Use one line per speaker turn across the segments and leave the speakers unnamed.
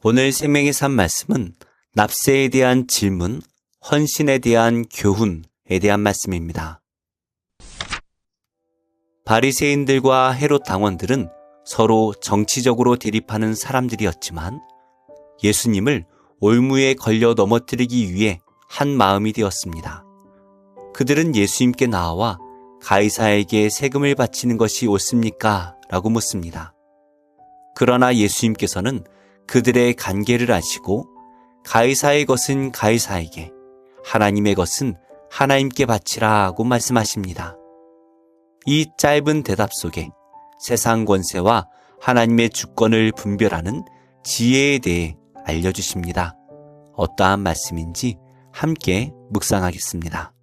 오늘 생명의 산 말씀은 납세에 대한 질문, 헌신에 대한 교훈에 대한 말씀입니다. 바리새인들과 헤롯 당원들은 서로 정치적으로 대립하는 사람들이었지만 예수님을 올무에 걸려 넘어뜨리기 위해 한 마음이 되었습니다. 그들은 예수님께 나와 가이사에게 세금을 바치는 것이 옳습니까? 라고 묻습니다. 그러나 예수님께서는 그들의 관계를 아시고 가이사의 것은 가이사에게, 하나님의 것은 하나님께 바치라고 말씀하십니다. 이 짧은 대답 속에 세상 권세와 하나님의 주권을 분별하는 지혜에 대해 알려주십니다. 어떠한 말씀인지 함께 묵상하겠습니다.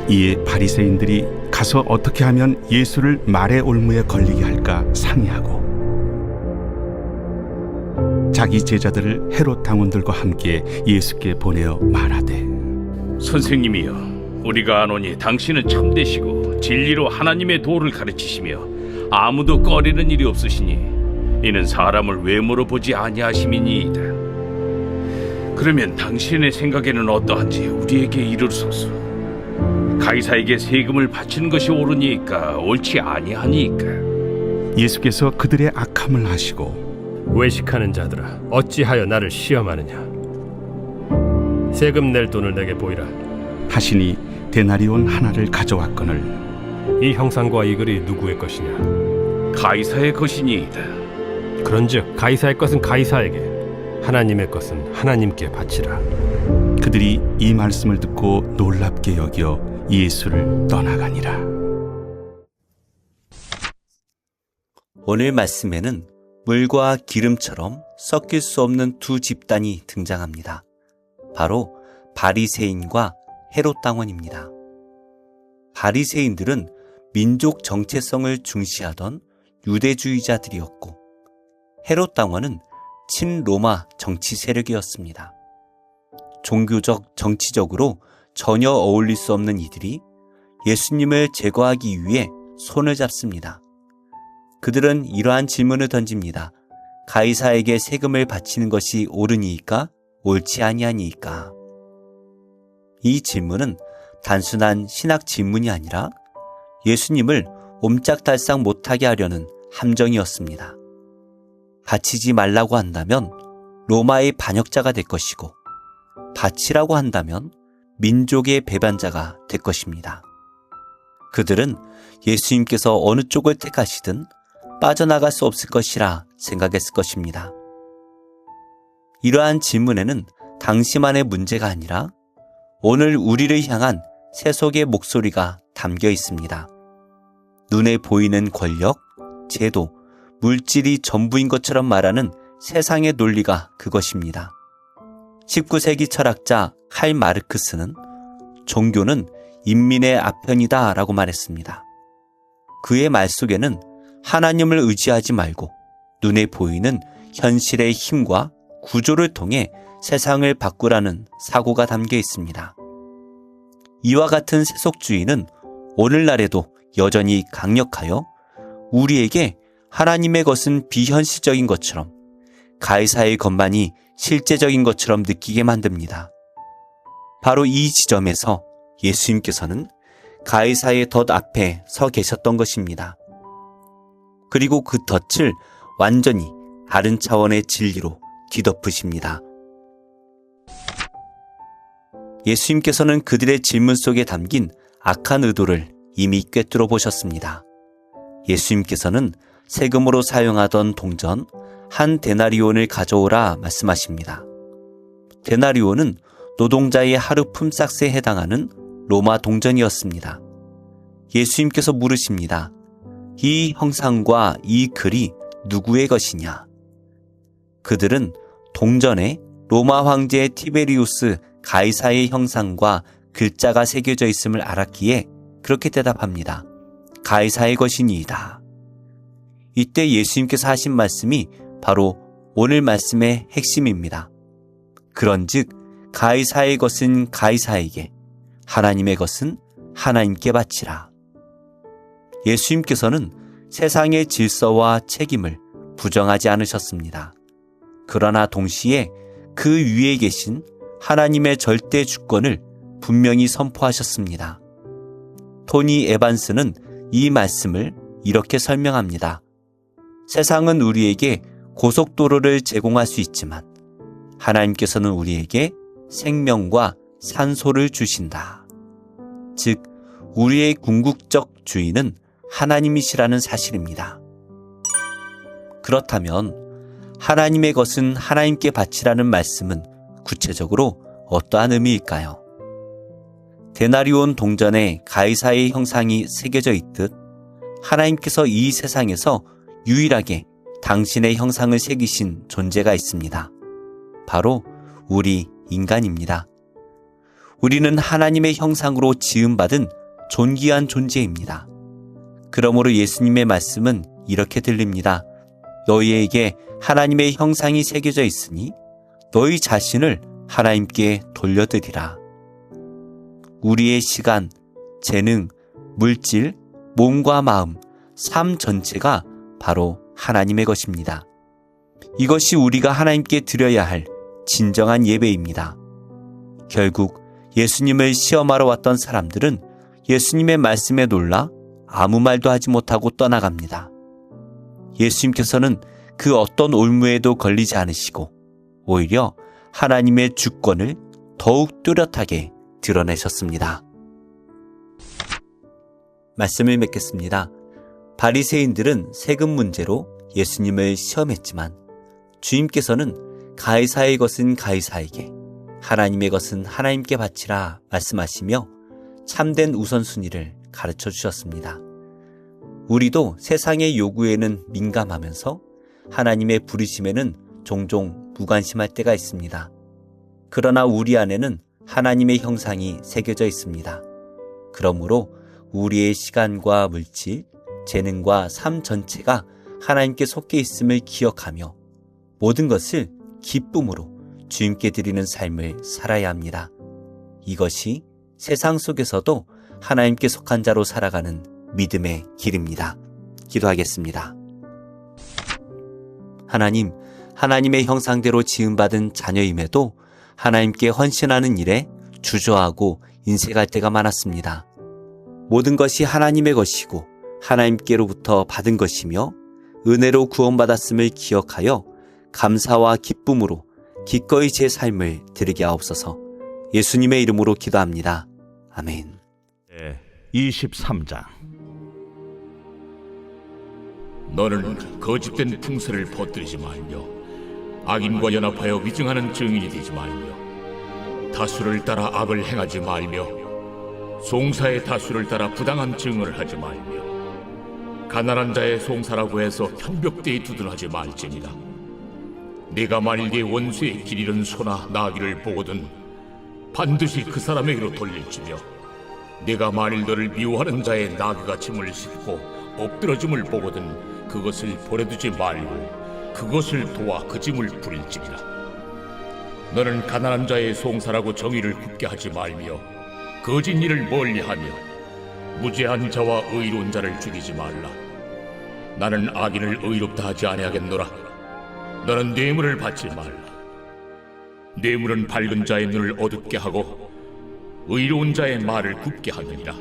이에 바리새인들이 가서 어떻게 하면 예수를 말의 올무에 걸리게 할까 상의하고 자기 제자들을 헤롯 당원들과 함께 예수께 보내어 말하되,
선생님이여, 우리가 아노니 당신은 참되시고 진리로 하나님의 도를 가르치시며 아무도 꺼리는 일이 없으시니 이는 사람을 외모로 보지 아니하심이니이다. 그러면 당신의 생각에는 어떠한지 우리에게 이르소서. 가이사에게 세금을 바치는 것이 옳으니까 옳지 아니하니까.
예수께서 그들의 악함을 아시고
외식하는 자들아, 어찌하여 나를 시험하느냐? 세금 낼 돈을 내게 보이라.
하시니 데나리온 하나를 가져왔거늘
이 형상과 이 글이 누구의 것이냐?
가이사의 것이니이다.
그런즉 가이사의 것은 가이사에게, 하나님의 것은 하나님께 바치라.
그들이 이 말씀을 듣고 놀랍게 여겨 예수를 떠나가니라.
오늘 말씀에는 물과 기름처럼 섞일 수 없는 두 집단이 등장합니다. 바로 바리새인과 헤롯 당원입니다. 바리새인들은 민족 정체성을 중시하던 유대주의자들이었고 헤롯 당원은 친로마 정치 세력이었습니다. 종교적, 정치적으로 전혀 어울릴 수 없는 이들이 예수님을 제거하기 위해 손을 잡습니다. 그들은 이러한 질문을 던집니다. 가이사에게 세금을 바치는 것이 옳으니까 옳지 아니하니까. 이 질문은 단순한 신학 질문이 아니라 예수님을 옴짝달싹 못하게 하려는 함정이었습니다. 바치지 말라고 한다면 로마의 반역자가 될 것이고 바치라고 한다면 민족의 배반자가 될 것입니다. 그들은 예수님께서 어느 쪽을 택하시든 빠져나갈 수 없을 것이라 생각했을 것입니다. 이러한 질문에는 당시만의 문제가 아니라 오늘 우리를 향한 세속의 목소리가 담겨 있습니다. 눈에 보이는 권력, 제도, 물질이 전부인 것처럼 말하는 세상의 논리가 그것입니다. 19세기 철학자 칼 마르크스는 종교는 인민의 아편이다 라고 말했습니다. 그의 말 속에는 하나님을 의지하지 말고 눈에 보이는 현실의 힘과 구조를 통해 세상을 바꾸라는 사고가 담겨 있습니다. 이와 같은 세속주의는 오늘날에도 여전히 강력하여 우리에게 하나님의 것은 비현실적인 것처럼 가이사의 것만이 실제적인 것처럼 느끼게 만듭니다. 바로 이 지점에서 예수님께서는 가이사의 덫 앞에 서 계셨던 것입니다. 그리고 그 덫을 완전히 다른 차원의 진리로 뒤덮으십니다. 예수님께서는 그들의 질문 속에 담긴 악한 의도를 이미 꿰뚫어 보셨습니다. 예수님께서는 세금으로 사용하던 동전 한 데나리온을 가져오라 말씀하십니다. 데나리온은 노동자의 하루 품삯에 해당하는 로마 동전이었습니다. 예수님께서 물으십니다. 이 형상과 이 글이 누구의 것이냐? 그들은 동전에 로마 황제 티베리우스 가이사의 형상과 글자가 새겨져 있음을 알았기에 그렇게 대답합니다. 가이사의 것이니이다. 이때 예수님께서 하신 말씀이 바로 오늘 말씀의 핵심입니다. 그런즉 가이사의 것은 가이사에게, 하나님의 것은 하나님께 바치라. 예수님께서는 세상의 질서와 책임을 부정하지 않으셨습니다. 그러나 동시에 그 위에 계신 하나님의 절대 주권을 분명히 선포하셨습니다. 토니 에반스는 이 말씀을 이렇게 설명합니다. 세상은 우리에게 고속도로를 제공할 수 있지만 하나님께서는 우리에게 생명과 산소를 주신다. 즉, 우리의 궁극적 주인은 하나님이시라는 사실입니다. 그렇다면 하나님의 것은 하나님께 바치라는 말씀은 구체적으로 어떠한 의미일까요? 데나리온 동전에 가이사의 형상이 새겨져 있듯 하나님께서 이 세상에서 유일하게 당신의 형상을 새기신 존재가 있습니다. 바로 우리 인간입니다. 우리는 하나님의 형상으로 지음받은 존귀한 존재입니다. 그러므로 예수님의 말씀은 이렇게 들립니다. 너희에게 하나님의 형상이 새겨져 있으니 너희 자신을 하나님께 돌려드리라. 우리의 시간, 재능, 물질, 몸과 마음, 삶 전체가 바로 하나님의 것입니다. 이것이 우리가 하나님께 드려야 할 진정한 예배입니다. 결국 예수님을 시험하러 왔던 사람들은 예수님의 말씀에 놀라 아무 말도 하지 못하고 떠나갑니다. 예수님께서는 그 어떤 올무에도 걸리지 않으시고 오히려 하나님의 주권을 더욱 뚜렷하게 드러내셨습니다. 말씀을 맺겠습니다. 바리새인들은 세금 문제로 예수님을 시험했지만 주님께서는 가이사의 것은 가이사에게, 하나님의 것은 하나님께 바치라 말씀하시며 참된 우선순위를 가르쳐 주셨습니다. 우리도 세상의 요구에는 민감하면서 하나님의 부르심에는 종종 무관심할 때가 있습니다. 그러나 우리 안에는 하나님의 형상이 새겨져 있습니다. 그러므로 우리의 시간과 물질, 재능과 삶 전체가 하나님께 속해 있음을 기억하며 모든 것을 기쁨으로 주님께 드리는 삶을 살아야 합니다. 이것이 세상 속에서도 하나님께 속한 자로 살아가는 믿음의 길입니다. 기도하겠습니다. 하나님, 하나님의 형상대로 지음받은 자녀임에도 하나님께 헌신하는 일에 주저하고 인색할 때가 많았습니다. 모든 것이 하나님의 것이고 하나님께로부터 받은 것이며 은혜로 구원받았음을 기억하여 감사와 기쁨으로 기꺼이 제 삶을 드리게 하옵소서. 예수님의 이름으로 기도합니다. 아멘.
23장.
너는 거짓된 풍설을 퍼뜨리지 말며 악인과 연합하여 위증하는 증인이 되지 말며 다수를 따라 악을 행하지 말며 송사의 다수를 따라 부당한 증언을 하지 말며 가난한 자의 송사라고 해서 편벽되이 두둔하지 말지니라. 네가 만일 네 원수의 길 잃은 소나 나귀를 보거든 반드시 그 사람에게로 돌릴지며 네가 만일 너를 미워하는 자의 나귀가 짐을 싣고 엎드러짐을 보거든 그것을 보내두지 말고 그것을 도와 그 짐을 부릴지니라. 너는 가난한 자의 송사라고 정의를 굽게 하지 말며 거짓 일을 멀리하며 무죄한 자와 의로운 자를 죽이지 말라. 나는 악인을 의롭다 하지 아니하겠노라. 너는 뇌물을 받지 말라. 뇌물은 밝은 자의 눈을 어둡게 하고 의로운 자의 말을 굽게 하느니라.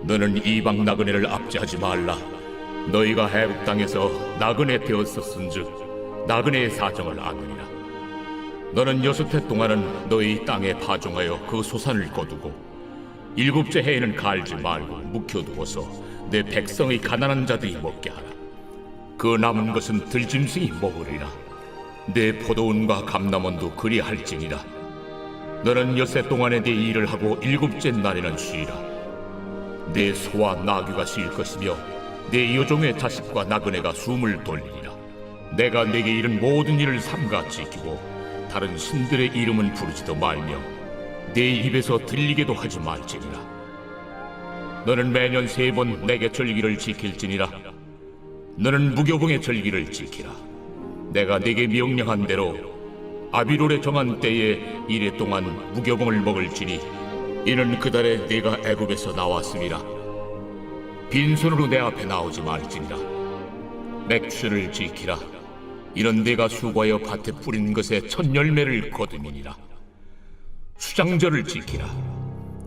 너는 이방 나그네를 압제하지 말라. 너희가 애굽 땅에서 나그네 되었었은즉 나그네의 사정을 아느니라. 너는 6해 동안은 너희 땅에 파종하여 그 소산을 거두고 7째 해에는 갈지 말고 묵혀두어서 내 백성의 가난한 자들이 먹게 하라. 그 남은 것은 들짐승이 먹으리라. 내 포도원과 감람원도 그리할지니라. 너는 6해 동안에 네 일을 하고 7째 날에는 쉬라. 내 소와 나귀가 쉴 것이며 내 여종의 자식과 나그네가 숨을 돌리리라. 내가 내게 이른 모든 일을 삼가 지키고 다른 신들의 이름은 부르지도 말며 내 입에서 들리게도 하지 말지니라. 너는 매년 3번 내게 절기를 지킬지니라. 너는 무교봉의 절기를 지키라. 내가 네게 명령한 대로 아비롤에 정한 때에 1해 동안 무교봉을 먹을지니 이는 그 달에 네가 애굽에서 나왔음이라. 빈손으로 내 앞에 나오지 말지니라. 맥주를 지키라. 이런 내가 수고하여 밭에 뿌린 것에 첫 열매를 거두니라. 수장절을 지키라.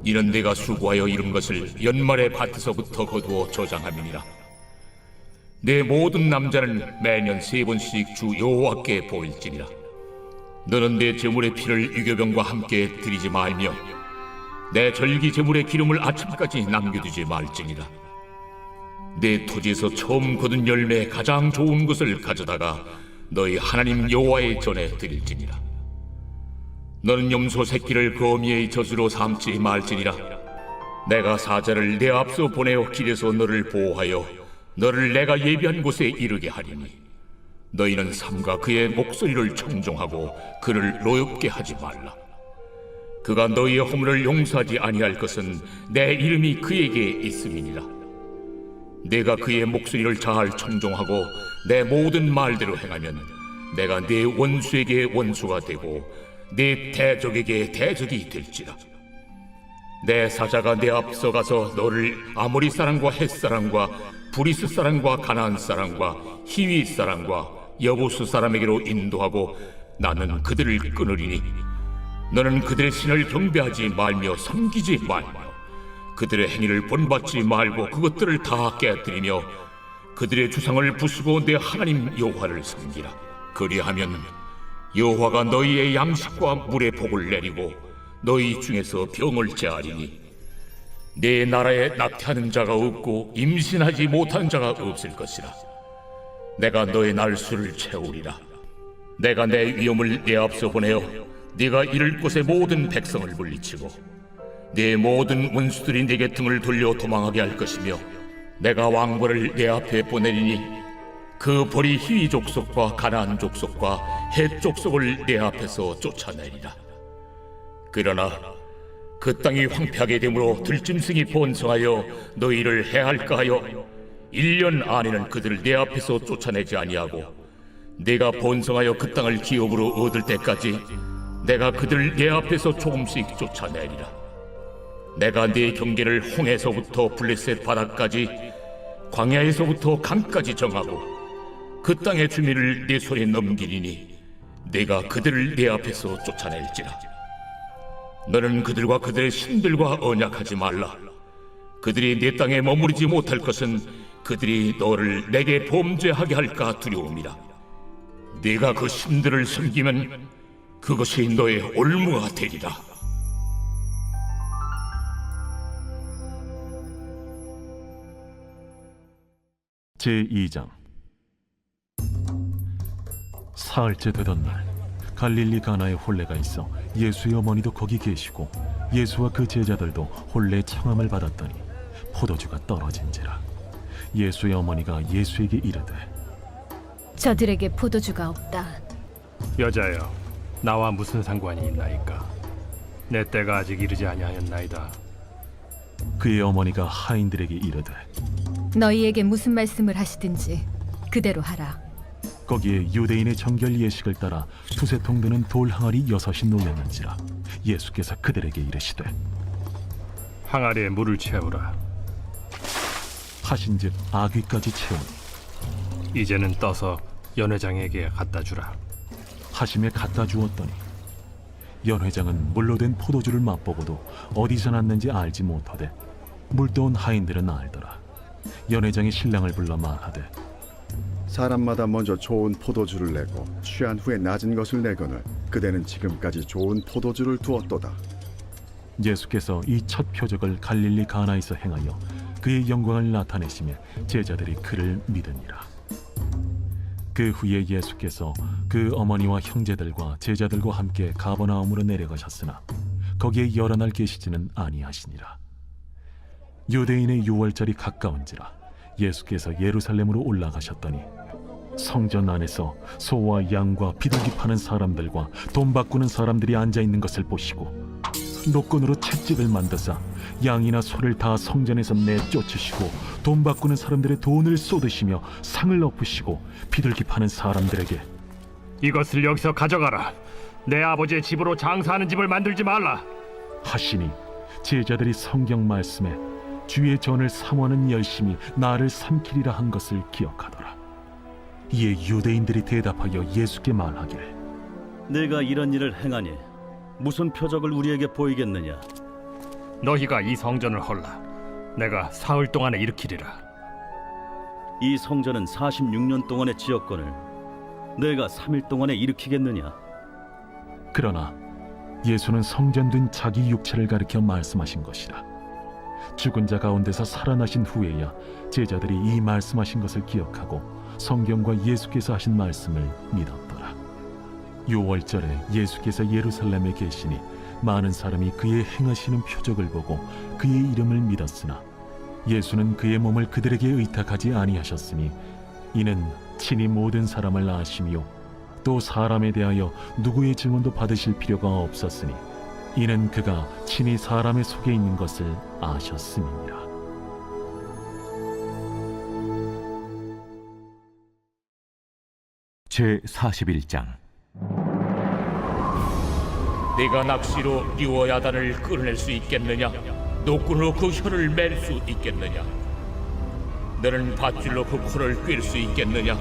이런 내가 수고하여 이룬 것을 연말에 밭에서부터 거두어 저장함이니라. 내 모든 남자는 매년 3번씩 주 여호와께 보일지니라. 너는 내 제물의 피를 유교병과 함께 드리지 말며 내 절기 제물의 기름을 아침까지 남겨두지 말지니라. 내 토지에서 처음 거둔 열매의 가장 좋은 것을 가져다가 너희 하나님 여호와의 전에 드릴지니라. 너는 염소 새끼를 거미의 젖으로 삼지 말지니라. 내가 사자를 내 앞서 보내어 길에서 너를 보호하여 너를 내가 예비한 곳에 이르게 하리니 너희는 삼가 그의 목소리를 청종하고 그를 노엽게 하지 말라. 그가 너희의 허물을 용서하지 아니할 것은 내 이름이 그에게 있음이니라. 내가 그의 목소리를 잘 청종하고 내 모든 말대로 행하면 내가 네 원수에게 원수가 되고 네 대적에게 대적이 될지라. 내 사자가 내 앞서 가서 너를 아모리 사람과 헷 사람과 브리스 사람과 가나안 사람과 히위 사람과 여부스 사람에게로 인도하고 나는 그들을 끊으리니 너는 그들의 신을 경배하지 말며 섬기지 말며 그들의 행위를 본받지 말고 그것들을 다 깨뜨리며 그들의 주상을 부수고 내 하나님 여호와를 섬기라. 그리하면 여호와가 너희의 양식과 물의 복을 내리고 너희 중에서 병을 제하리니 내 나라에 낙태하는 자가 없고 임신하지 못하는 자가 없을 것이라. 내가 너의 날수를 채우리라. 내가 내 위엄을 내 앞서 보내어 네가 이를 곳의 모든 백성을 물리치고 네 모든 원수들이 네게 등을 돌려 도망하게 할 것이며 내가 왕벌을 내 앞에 보내리니 그 벌이 히위 족속과 가나안 족속과 헷 족속을 내 앞에서 쫓아내리라. 그러나 그 땅이 황폐하게 되므로 들짐승이 번성하여 너희를 해할까 하여 1년 안에는 그들을 내 앞에서 쫓아내지 아니하고 내가 번성하여 그 땅을 기업으로 얻을 때까지 내가 그들을 내 앞에서 조금씩 쫓아내리라. 내가 네 경계를 홍해서부터 블레셋 바다까지 광야에서부터 강까지 정하고 그 땅의 주민을 네 손에 넘기리니 내가 그들을 내 앞에서 쫓아낼지라. 너는 그들과 그들의 신들과 언약하지 말라. 그들이 내 땅에 머무르지 못할 것은 그들이 너를 내게 범죄하게 할까 두려움이라. 네가 그 신들을 섬기면 그것이 너의 올무가 되리라.
제2장. 사흘째 되던 날 갈릴리 가나에 혼례가 있어 예수의 어머니도 거기 계시고 예수와 그 제자들도 혼례 청함을 받았더니 포도주가 떨어진지라. 예수의 어머니가 예수에게 이르되
저들에게 포도주가 없다.
여자여, 나와 무슨 상관이 있나이까? 내 때가 아직 이르지 아니하였나이다.
그의 어머니가 하인들에게 이르되
너희에게 무슨 말씀을 하시든지 그대로 하라.
거기에 유대인의 정결 예식을 따라 두세 통 드는 돌 항아리 6이 놓였는지라. 예수께서 그들에게 이르시되
항아리에 물을 채우라.
하신즉 아귀까지 채우니
이제는 떠서 연회장에게 갖다 주라.
하심에 갖다 주었더니 연회장은 물로 된 포도주를 맛보고도 어디서 났는지 알지 못하되 물떠온 하인들은 알더라. 연회장이 신랑을 불러 말하되
사람마다 먼저 좋은 포도주를 내고 취한 후에 낮은 것을 내거늘 그대는 지금까지 좋은 포도주를 두었도다.
예수께서 이 첫 표적을 갈릴리 가나에서 행하여 그의 영광을 나타내시며 제자들이 그를 믿으니라. 그 후에 예수께서 그 어머니와 형제들과 제자들과 함께 가버나움으로 내려가셨으나 거기에 여러 날 계시지는 아니하시니라. 유대인의 유월절이 가까운지라 예수께서 예루살렘으로 올라가셨더니 성전 안에서 소와 양과 비둘기 파는 사람들과 돈 바꾸는 사람들이 앉아있는 것을 보시고 노끈으로 채찍을 만드사 양이나 소를 다 성전에서 내쫓으시고 돈 바꾸는 사람들의 돈을 쏟으시며 상을 엎으시고 비둘기 파는 사람들에게
이것을 여기서 가져가라. 내 아버지의 집으로 장사하는 집을 만들지 말라
하시니 제자들이 성경 말씀에 주의 전을 사모하는 열심이 나를 삼키리라 한 것을 기억하더라. 이에 유대인들이 대답하여 예수께 말하기를
내가 이런 일을 행하니 무슨 표적을 우리에게 보이겠느냐?
너희가 이 성전을 헐라. 내가 사흘 동안에 일으키리라.
이 성전은 46년 동안의 지역권을 내가 3일 동안에 일으키겠느냐?
그러나 예수는 성전된 자기 육체를 가리켜 말씀하신 것이라. 죽은 자 가운데서 살아나신 후에야 제자들이 이 말씀하신 것을 기억하고 성경과 예수께서 하신 말씀을 믿었더라. 유월절에 예수께서 예루살렘에 계시니 많은 사람이 그의 행하시는 표적을 보고 그의 이름을 믿었으나 예수는 그의 몸을 그들에게 의탁하지 아니하셨으니 이는 친히 모든 사람을 아시며 또 사람에 대하여 누구의 증언도 받으실 필요가 없었으니 이는 그가 친히 사람의 속에 있는 것을 아셨음이니라.
제41장
네가 낚시로 리워야단을 끌어낼 수 있겠느냐? 노끈으로 그 혀를 맬 수 있겠느냐? 너는 밧줄로 그 코를 꿰을 수 있겠느냐?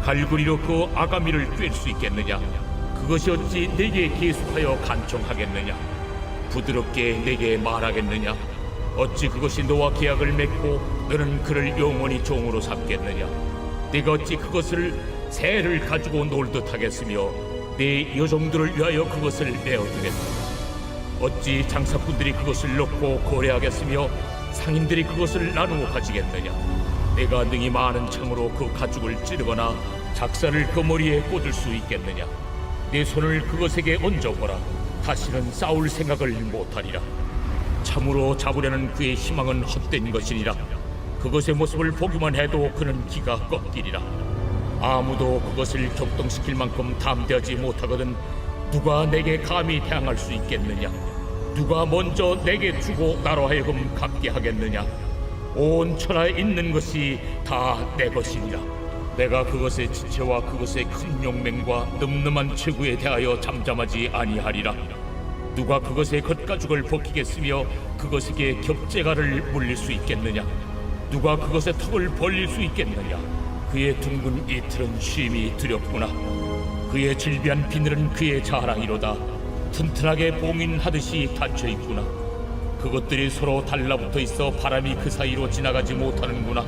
갈고리로 그 아가미를 꿰을 수 있겠느냐? 그것이 어찌 내게 계속하여 간청하겠느냐? 부드럽게 내게 말하겠느냐? 어찌 그것이 너와 계약을 맺고 너는 그를 영원히 종으로 삼겠느냐? 네가 어찌 그것을 새를 가지고 놀듯 하겠으며 네 여종들을 위하여 그것을 내어두겠느냐? 어찌 장사꾼들이 그것을 놓고 거래하겠으며 상인들이 그것을 나누어 가지겠느냐? 내가 능히 많은 창으로 그 가죽을 찌르거나 작사를 그 머리에 꽂을 수 있겠느냐? 내 손을 그것에게 얹어보라. 다시는 싸울 생각을 못하리라. 참으로 잡으려는 그의 희망은 헛된 것이니라. 그것의 모습을 보기만 해도 그는 기가 꺾이리라. 아무도 그것을 격동시킬 만큼 담대하지 못하거든 누가 내게 감히 대항할 수 있겠느냐? 누가 먼저 내게 주고 나로 하여금 갚게 하겠느냐? 온 천하에 있는 것이 다 내 것이니라. 내가 그것의 지체와 그것의 큰 용맹과 늠름한 체구에 대하여 잠잠하지 아니하리라. 누가 그것의 겉가죽을 벗기겠으며 그것에게 겹재가를 물릴 수 있겠느냐? 누가 그것의 턱을 벌릴 수 있겠느냐? 그의 둥근 이틀은 쉼이 두렵구나. 그의 질비한 비늘은 그의 자랑이로다. 튼튼하게 봉인하듯이 닫혀있구나. 그것들이 서로 달라붙어 있어 바람이 그 사이로 지나가지 못하는구나.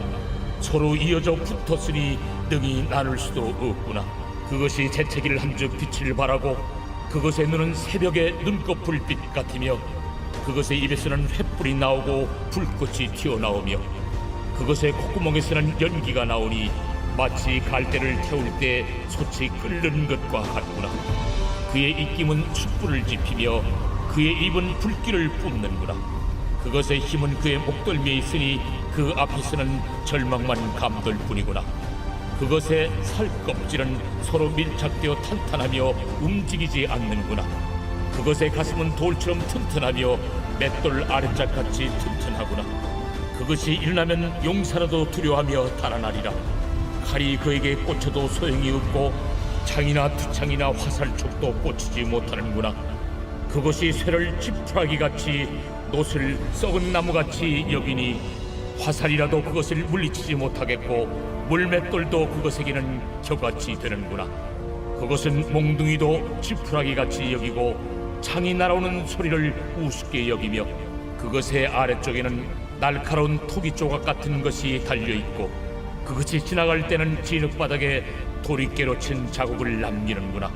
서로 이어져 붙었으니 능히 나눌 수도 없구나. 그것이 재채기를 한즉 빛을 발하고 그것의 눈은 새벽의 눈꺼풀빛 같으며 그것의 입에서는 횃불이 나오고 불꽃이 튀어나오며 그것의 콧구멍에서는 연기가 나오니 마치 갈대를 태울 때 솥이 끓는 것과 같구나. 그의 입김은 숯불을 지피며 그의 입은 불길을 뿜는구나. 그것의 힘은 그의 목덜미에 있으니 그 앞에서는 절망만 감돌 뿐이구나. 그것의 살껍질은 서로 밀착되어 탄탄하며 움직이지 않는구나. 그것의 가슴은 돌처럼 튼튼하며 맷돌 아랫짝같이 튼튼하구나. 그것이 일어나면 용사라도 두려워하며 달아나리라. 칼이 그에게 꽂혀도 소용이 없고 창이나 투창이나 화살촉도 꽂히지 못하는구나. 그것이 쇠를 지푸라기같이 놋을 썩은 나무같이 여기니 화살이라도 그것을 물리치지 못하겠고 물맷돌도 그것에게는 겨같이 되는구나. 그것은 몽둥이도 지푸라기같이 여기고 창이 날아오는 소리를 우습게 여기며 그것의 아래쪽에는 날카로운 토기 조각 같은 것이 달려있고 그것이 지나갈 때는 진흙바닥에 도리깨로 친 자국을 남기는구나.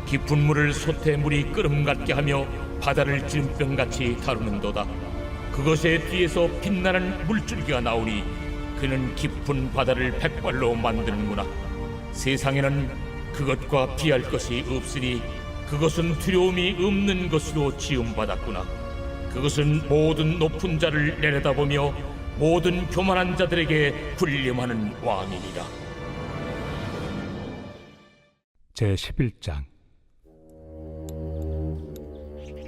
깊은 물을 솥에 물이 끓음 같게 하며 바다를 찌름병같이 다루는도다. 그것의 뒤에서 빛나는 물줄기가 나오니 그는 깊은 바다를 백발로 만드는구나. 세상에는 그것과 비할 것이 없으니 그것은 두려움이 없는 것으로 지음받았구나. 그것은 모든 높은 자를 내려다보며 모든 교만한 자들에게 군림하는 왕이니라.
제11장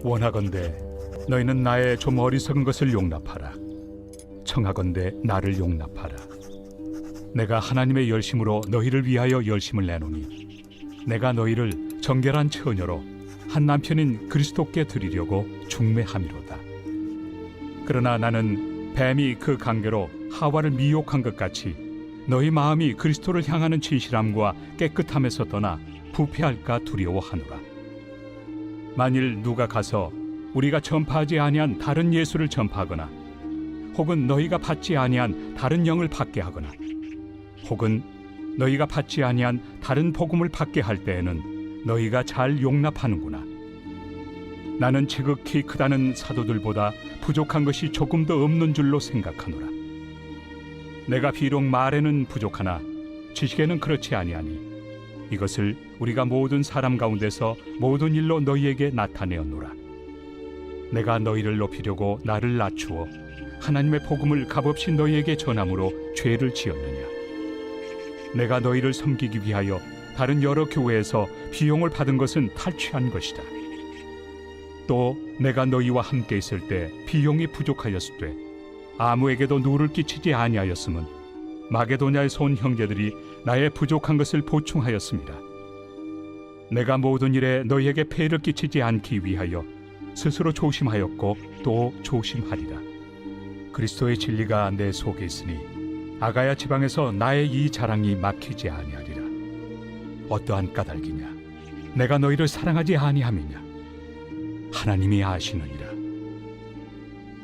원하건대 너희는 나의 좀 어리석은 것을 용납하라. 청하건대 나를 용납하라. 내가 하나님의 열심으로 너희를 위하여 열심을 내노니 내가 너희를 정결한 처녀로 한 남편인 그리스도께 드리려고 중매함이로다. 그러나 나는 뱀이 그 관계로 하와를 미혹한 것 같이 너희 마음이 그리스도를 향하는 진실함과 깨끗함에서 떠나 부패할까 두려워하노라. 만일 누가 가서 우리가 전파하지 아니한 다른 예수를 전파하거나 혹은 너희가 받지 아니한 다른 영을 받게 하거나 혹은 너희가 받지 아니한 다른 복음을 받게 할 때에는 너희가 잘 용납하는구나. 나는 지극히 크다는 사도들보다 부족한 것이 조금도 없는 줄로 생각하노라. 내가 비록 말에는 부족하나 지식에는 그렇지 아니하니 이것을 우리가 모든 사람 가운데서 모든 일로 너희에게 나타내었노라. 내가 너희를 높이려고 나를 낮추어 하나님의 복음을 값없이 너희에게 전함으로 죄를 지었느냐? 내가 너희를 섬기기 위하여 다른 여러 교회에서 비용을 받은 것은 탈취한 것이다. 또 내가 너희와 함께 있을 때 비용이 부족하였으되 아무에게도 누를 끼치지 아니하였음은 마게도냐에서 온 형제들이 나의 부족한 것을 보충하였습니다. 내가 모든 일에 너희에게 폐를 끼치지 않기 위하여 스스로 조심하였고 또 조심하리라. 그리스도의 진리가 내 속에 있으니 아가야 지방에서 나의 이 자랑이 막히지 아니하리라. 어떠한 까닭이냐? 내가 너희를 사랑하지 아니함이냐? 하나님이 아시느니라.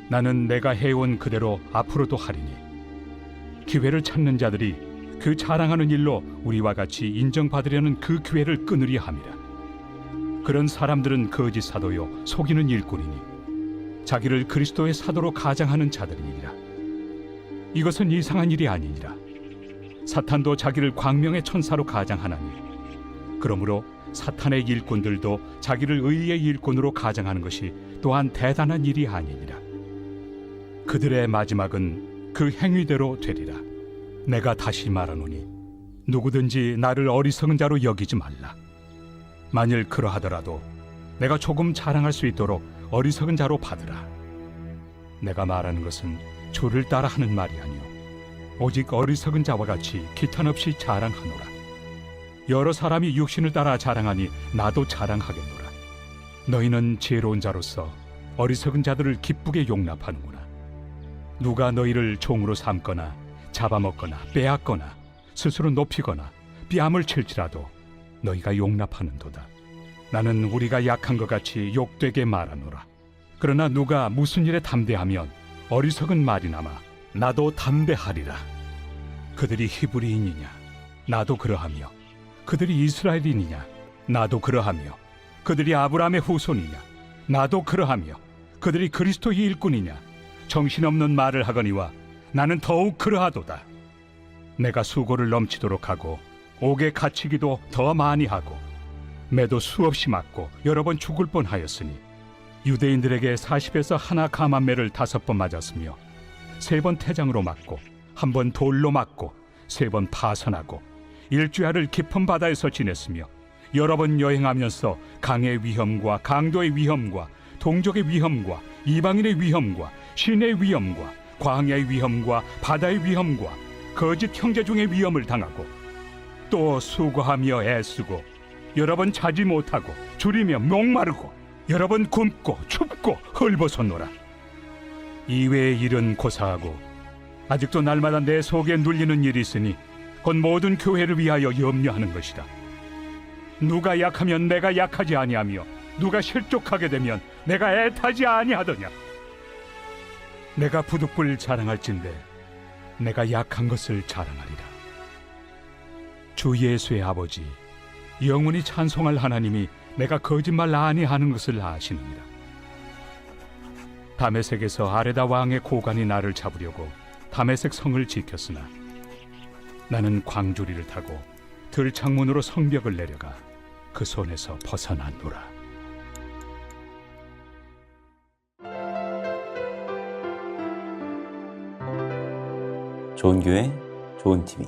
나는 내가 해온 그대로 앞으로도 하리니 기회를 찾는 자들이 그 자랑하는 일로 우리와 같이 인정받으려는 그 기회를 끊으려 함이라. 그런 사람들은 거짓 사도요 속이는 일꾼이니 자기를 그리스도의 사도로 가장하는 자들이니라. 이것은 이상한 일이 아니니라. 사탄도 자기를 광명의 천사로 가장하나니 그러므로 사탄의 일꾼들도 자기를 의의 일꾼으로 가장하는 것이 또한 대단한 일이 아니니라. 그들의 마지막은 그 행위대로 되리라. 내가 다시 말하노니 누구든지 나를 어리석은 자로 여기지 말라. 만일 그러하더라도 내가 조금 자랑할 수 있도록 어리석은 자로 받으라. 내가 말하는 것은 주를 따라 하는 말이 아니요 오직 어리석은 자와 같이 기탄 없이 자랑하노라. 여러 사람이 육신을 따라 자랑하니 나도 자랑하겠노라. 너희는 지혜로운 자로서 어리석은 자들을 기쁘게 용납하는구나. 누가 너희를 종으로 삼거나 잡아먹거나 빼앗거나 스스로 높이거나 뺨을 칠지라도 너희가 용납하는도다. 나는 우리가 약한 것 같이 욕되게 말하노라. 그러나 누가 무슨 일에 담대하면 어리석은 말이나마 나도 담대하리라. 그들이 히브리인이냐? 나도 그러하며 그들이 이스라엘인이냐? 나도 그러하며 그들이 아브라함의 후손이냐? 나도 그러하며 그들이 그리스도의 일꾼이냐? 정신없는 말을 하거니와 나는 더욱 그러하도다. 내가 수고를 넘치도록 하고 옥에 갇히기도 더 많이 하고 매도 수없이 맞고 여러 번 죽을 뻔하였으니 유대인들에게 40에서 하나 감한매를 5번 맞았으며 3번 태장으로 맞고 1번 돌로 맞고 3번 파선하고 일주야를 깊은 바다에서 지냈으며 여러 번 여행하면서 강의 위험과 강도의 위험과 동족의 위험과 이방인의 위험과 신의 위험과 광야의 위험과 바다의 위험과 거짓 형제 중의 위험을 당하고 또 수고하며 애쓰고 여러 번 자지 못하고 줄이며 목마르고 여러 번 굶고 춥고 헐벗었노라. 이외의 일은 고사하고 아직도 날마다 내 속에 눌리는 일이 있으니 곧 모든 교회를 위하여 염려하는 것이다. 누가 약하면 내가 약하지 아니하며 누가 실족하게 되면 내가 애타지 아니하더냐. 내가 부득불 자랑할진대 내가 약한 것을 자랑하리라. 주 예수의 아버지 영원히 찬송할 하나님이 내가 거짓말 아니하는 것을 아시느니라. 다메섹에서 아레다 왕의 고관이 나를 잡으려고 다메섹 성을 지켰으나 나는 광주리를 타고 들창문으로 성벽을 내려가 그 손에서 벗어났노라.
좋은 교회, 좋은 TV